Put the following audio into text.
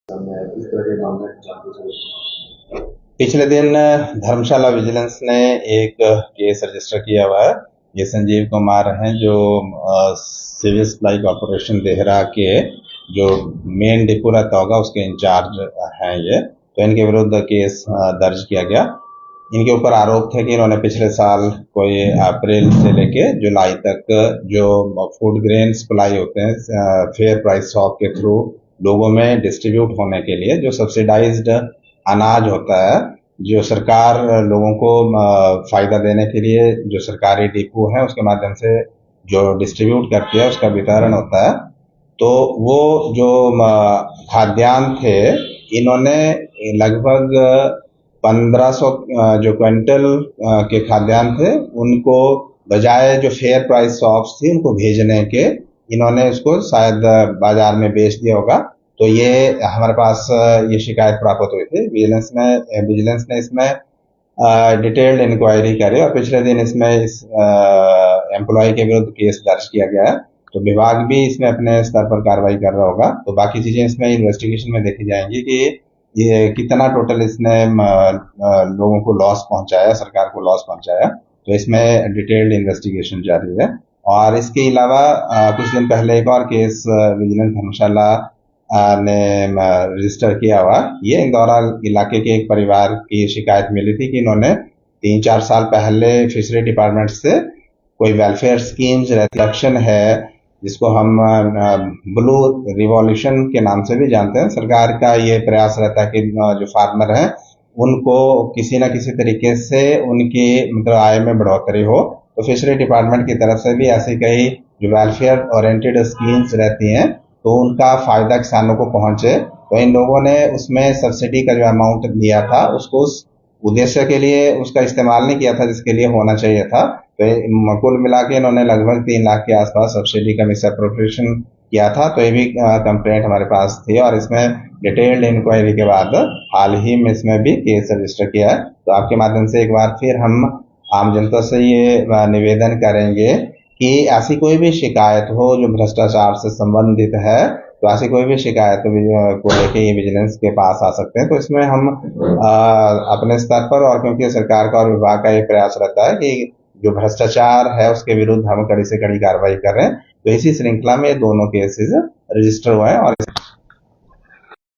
इस तरह के मामले जानते हैं। पिछले दिन धर्मशाला विजिलेंस ने एक केस रजिस्टर किया हुआ है। ये संजीव कुमार हैं जो सिविल सप्लाई कॉर्पोरेशन देहरा के जो मेन डिपो रहता होगा उसके इंचार्ज हैं ये। तो इनके विरुद्ध केस दर्ज किया गया। इनके ऊपर आरोप थे कि इन्होंने पिछले साल कोई अप्रैल से लेके जुलाई तक जो फूड ग्रेन सप्लाई होते हैं फेयर प्राइस शॉप के थ्रू लोगों में डिस्ट्रीब्यूट होने के लिए जो सब्सिडाइज्ड अनाज होता है, जो सरकार लोगों को फायदा देने के लिए जो सरकारी डिपो है उसके माध्यम से जो डिस्ट्रीब्यूट करती है उसका वितरण होता है। तो वो जो खाद्यान्न थे इन्होंने लगभग 1500 जो क्विंटल के खाद्यान्न थे उनको बजाय जो फेयर प्राइस शॉप्स थी उनको भेजने के इन्होंने उसको शायद बाजार में बेच दिया होगा। तो ये हमारे पास ये शिकायत प्राप्त हुई थी। विजिलेंस ने इसमें डिटेल्ड इंक्वायरी करी और पिछले दिन इसमें इस एम्प्लॉय के विरुद्ध केस दर्ज किया गया है। तो विभाग भी इसमें अपने स्तर पर कार्रवाई कर रहा होगा। तो बाकी चीजें इसमें इन्वेस्टिगेशन में देखी जाएंगी कि ये कितना टोटल इसने लोगों को लॉस पहुंचाया, सरकार को लॉस पहुंचाया। तो इसमें डिटेल्ड इन्वेस्टिगेशन जारी है। और इसके अलावा कुछ दिन पहले एक और केस विजिलेंस धर्मशाला ने रजिस्टर किया हुआ। ये इंदौरा इलाके के एक परिवार की शिकायत मिली थी कि इन्होंने 3-4 साल पहले फिशरी डिपार्टमेंट से कोई वेलफेयर स्कीम्स रिडक्शन है जिसको हम ब्लू रिवॉल्यूशन के नाम से भी जानते हैं। सरकार का ये प्रयास रहता है कि जो फार्मर हैं उनको किसी न किसी तरीके से उनकी मतलब आय में बढ़ोतरी हो। तो फिशरी डिपार्टमेंट की तरफ से भी ऐसी कई जो वेलफेयर ओरिएंटेड स्कीम्स रहती हैं तो उनका फायदा किसानों को पहुंचे। तो इन लोगों ने उसमें सब्सिडी का जो अमाउंट दिया था उसको उस उद्देश्य के लिए उसका इस्तेमाल नहीं किया था जिसके लिए होना चाहिए था। तो कुल मिला के इन्होंने लगभग 3 लाख के आसपास सब्सिडी का मिस अप्रोप्रिएशन किया था। तो ये भी कंप्लेंट हमारे पास थी और इसमें डिटेल्ड इंक्वायरी के बाद हाल ही में इसमें भी केस रजिस्टर किया है। तो आपके माध्यम से एक बार फिर हम आम जनता से ये निवेदन करेंगे कि ऐसी कोई भी शिकायत हो जो भ्रष्टाचार से संबंधित है तो ऐसी कोई भी शिकायत को लेके ये विजिलेंस के पास आ सकते हैं। तो इसमें हम अपने स्तर पर और क्योंकि सरकार का और विभाग का ये प्रयास रहता है कि जो भ्रष्टाचार है उसके विरुद्ध हम कड़ी से कड़ी कार्रवाई कर रहे हैं। तो इसी श्रृंखला में दोनों केसेस रजिस्टर हुए हैं और